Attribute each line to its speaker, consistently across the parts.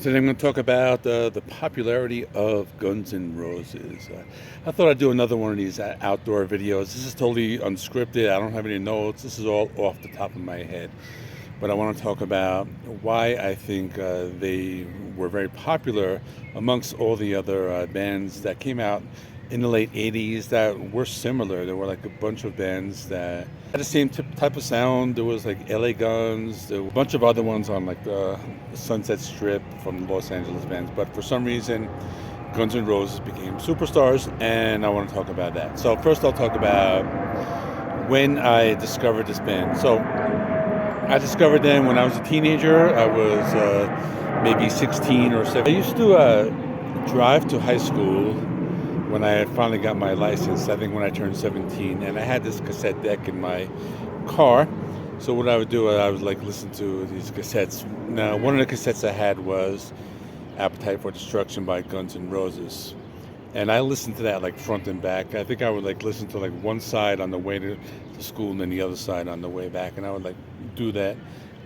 Speaker 1: Today I'm going to talk about the popularity of Guns N' Roses. I thought I'd do another one of these outdoor videos. This is totally unscripted. I don't have any notes. This is all off the top of my head. But I want to talk about why I think they were very popular amongst all the other bands that came out in the late 80s that were similar. There were like a bunch of bands that had the same type of sound. There was like LA Guns, there were a bunch of other ones on like the Sunset Strip from the Los Angeles bands. But for some reason, Guns N' Roses became superstars, and I want to talk about that. So first I'll talk about when I discovered this band. So I discovered them when I was a teenager. I was maybe 16 or 17. I used to drive to high school when I finally got my license, I think when I turned 17, and I had this cassette deck in my car. So what I would do, I would like listen to these cassettes. Now, one of the cassettes I had was Appetite for Destruction by Guns N' Roses. And I listened to that like front and back. I think I would like listen to like one side on the way to school and then the other side on the way back. And I would like do that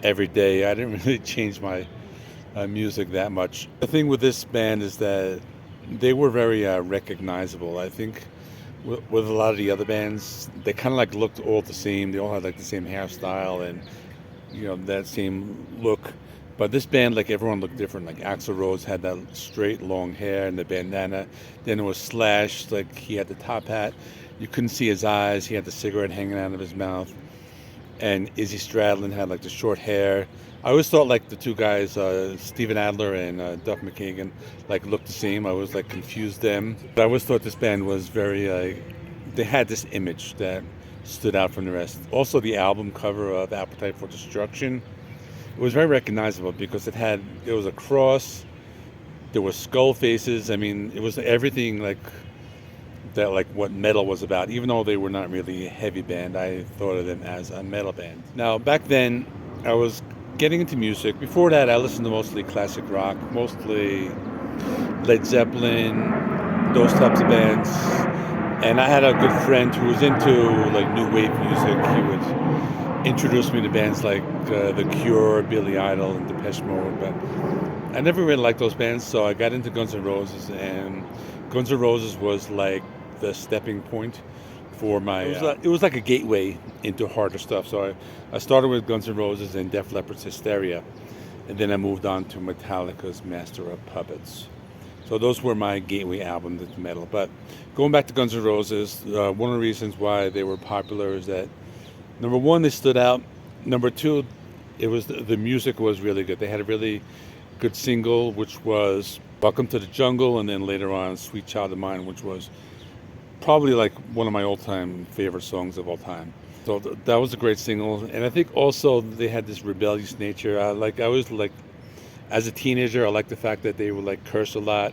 Speaker 1: every day. I didn't really change my music that much. The thing with this band is that they were very recognizable. I think with a lot of the other bands, they kind of like looked all the same. They all had like the same hairstyle and that same look. But this band, like everyone looked different. Like Axl Rose had that straight long hair and the bandana. Then it was Slash, like he had the top hat. You couldn't see his eyes. He had the cigarette hanging out of his mouth. And Izzy Stradlin had like the short hair. I always thought like the two guys, Steven Adler and Duff McKagan, like looked the same. I always like confused them. But I always thought this band was very, they had this image that stood out from the rest. Also, the album cover of Appetite for Destruction, it was very recognizable because it was a cross, there were skull faces. I mean, it was everything like that, like what metal was about. Even though they were not really a heavy band, I thought of them as a metal band. Now, back then, I was getting into music. Before that, I listened to mostly classic rock, mostly Led Zeppelin, those types of bands. And I had a good friend who was into like new wave music. He would introduce me to bands like The Cure, Billy Idol, and Depeche Mode. But I never really liked those bands, so I got into Guns N' Roses, and Guns N' Roses was like the stepping point for my. It was like a gateway into harder stuff. So I started with Guns N' Roses and Def Leppard's Hysteria, and then I moved on to Metallica's Master of Puppets. So those were my gateway albums to metal. But going back to Guns N' Roses, one of the reasons why they were popular is that number one, they stood out. Number two, it was the music was really good. They had a really good single, which was Welcome to the Jungle, and then later on Sweet Child of Mine, which was probably like one of my all-time favorite songs of all time. So that was a great single. And I think also they had this rebellious nature. I was like, as a teenager, I liked the fact that they would like curse a lot.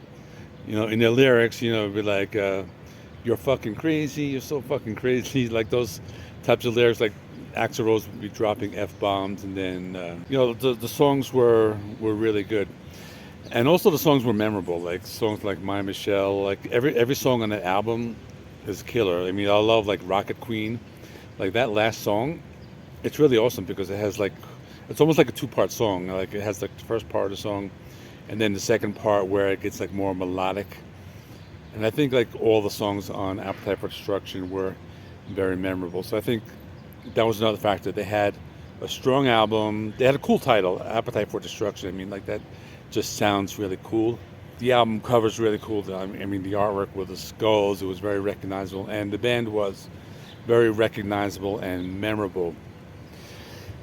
Speaker 1: In their lyrics, it'd be like, you're fucking crazy, you're so fucking crazy. Like those types of lyrics, like Axl Rose would be dropping F-bombs, and then, the songs were really good. And also the songs were memorable, like songs like My Michelle, like every song on that album is killer. I mean, I love like Rocket Queen, like that last song. It's really awesome because it's almost like a two-part song. Like it has like the first part of the song, and then the second part where it gets like more melodic. And I think like all the songs on Appetite for Destruction were very memorable. So I think that was another factor. They had a strong album. They had a cool title, Appetite for Destruction. I mean, like that just sounds really cool. The album cover's really cool. I mean, the artwork with the skulls, it was very recognizable. And the band was very recognizable and memorable.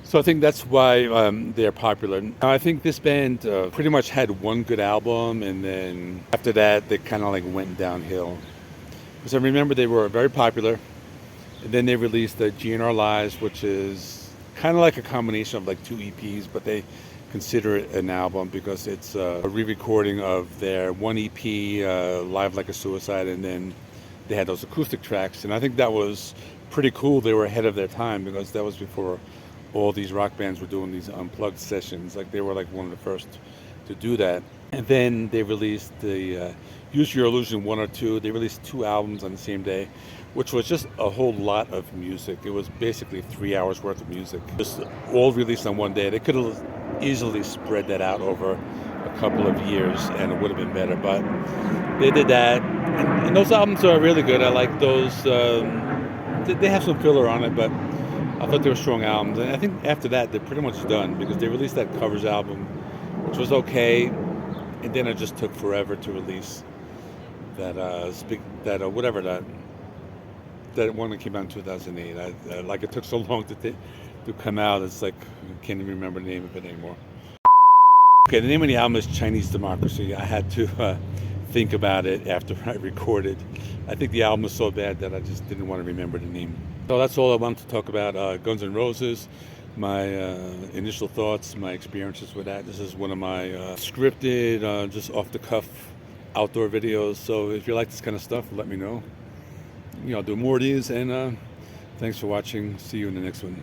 Speaker 1: So I think that's why they're popular. I think this band pretty much had one good album, and then after that, they kind of like went downhill. Because I remember they were very popular, and then they released the GNR Lives, which is kind of like a combination of like two EPs, but they consider it an album because it's a re-recording of their one EP, Live Like a Suicide, and then they had those acoustic tracks. And I think that was pretty cool. They were ahead of their time because that was before all these rock bands were doing these unplugged sessions. Like they were like one of the first to do that. And then they released the Use Your Illusion 1 or 2. They released two albums on the same day, which was just a whole lot of music. It was basically 3 hours worth of music, just all released on one day. They could have easily spread that out over a couple of years, and it would have been better. But they did that, and those albums are really good. I like those. They have some filler on it, but I thought they were strong albums. And I think after that, they're pretty much done because they released that covers album, which was okay, and then it just took forever to release whatever that one that came out in 2008. Like it took so long to come out. It's like I can't even remember the name of it anymore. Okay, the name of the album is Chinese Democracy. I had to think about it after I recorded. I think the album was so bad that I just didn't want to remember the name. So that's all I wanted to talk about. Guns N' Roses, my initial thoughts, my experiences with that. This is one of my scripted, just off the cuff outdoor videos. So if you like this kind of stuff, let me know. I'll do more of these, and thanks for watching. See you in the next one.